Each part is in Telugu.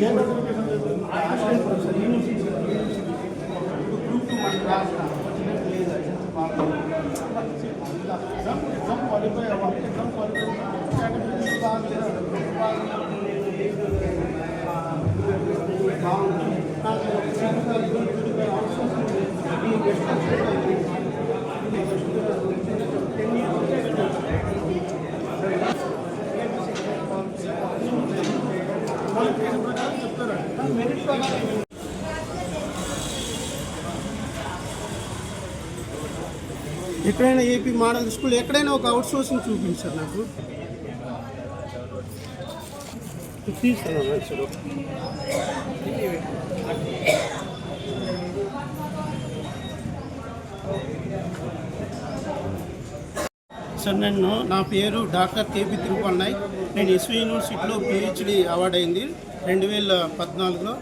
ఏ నోటిఫికేషన్ లేదు. అసిస్టెంట్ ప్రొఫెసర్ యూనివర్సిటీ గ్రూప్ 2 మన క్లాస్ వచ్చినట్టు లేదు. ఎగ్జామ్ క్వాలిఫై అవ్వాలి. ఎగ్జామ్ క్వాలిఫై కేటగిరీ బాగా ఎక్కడైనా ఏపీ మోడల్ స్కూల్ ఎక్కడైనా ఒక అవుట్ సోర్సింగ్ చూపించారు నాకు తీస్తాను సార్. నా పేరు డాక్టర్ కేపీ తిరుపతి నాయక్. నేను ఎస్వి యూనివర్సిటీలో పిహెచ్డి అవార్డు అయింది 2014లో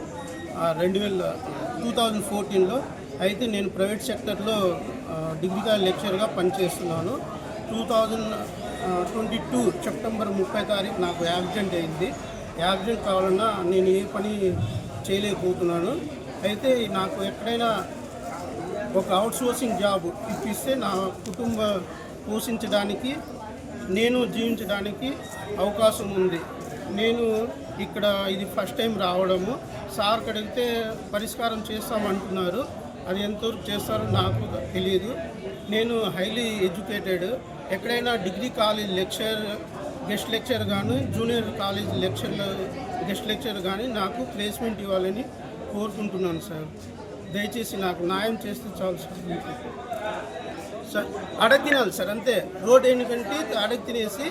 2014లో. అయితే నేను ప్రైవేట్ సెక్టర్లో డిగ్రీ లెక్చర్గా పనిచేస్తున్నాను. 2022 సెప్టెంబర్ 30 తారీఖు నాకు యాక్సిడెంట్ అయింది. యాక్సిడెంట్ కావాలన్నా నేను ఏ పని చేయలేకపోతున్నాను. అయితే నాకు ఎక్కడైనా ఒక అవుట్ సోర్సింగ్ జాబ్ ఇప్పిస్తే నా కుటుంబ పోషించడానికి, నేను జీవించడానికి అవకాశం ఉంది. నేను ఇక్కడ ఇది ఫస్ట్ టైం రావడము. సార్ అడిగితే పరిష్కారం చేస్తామంటున్నారు. అది ఎంతవరకు చేస్తారో నాకు తెలియదు. నేను హైలీ ఎడ్యుకేటెడ్. ఎక్కడైనా డిగ్రీ కాలేజ్ గెస్ట్ లెక్చర్ కానీ, జూనియర్ కాలేజ్ గెస్ట్ లెక్చర్ కానీ నాకు ప్లేస్మెంట్ ఇవ్వాలని కోరుకుంటున్నాను సార్. దయచేసి నాకు న్యాయం చేస్తే చాలు సార్. అడగ తినాలి సార్, అంతే. రోడ్ ఎందుకంటే అడగ తినేసి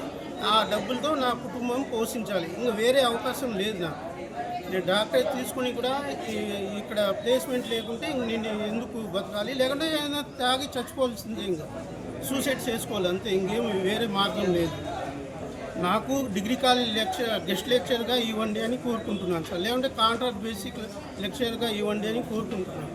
ఆ డబ్బులతో నా కుటుంబం పోషించాలి. ఇంకా వేరే అవకాశం లేదు నాకు. నేను డాక్టర్ తీసుకుని కూడా ఇక్కడ ప్లేస్మెంట్ లేకుంటే నేను ఎందుకు బతకాలి? లేకుంటే ఏదైనా తాగి చచ్చిపోవాల్సిందే, ఇంకా సూసైడ్ చేసుకోవాలి, అంతే. ఇంకేం వేరే మార్గం లేదు. నాకు డిగ్రీ కాలేజ్ గెస్ట్ లెక్చర్గా ఇవ్వండి అని కోరుకుంటున్నాను సార్. లేకుంటే కాంట్రాక్ట్ బేసిక్ లెక్చర్గా ఇవ్వండి అని కోరుకుంటున్నాను.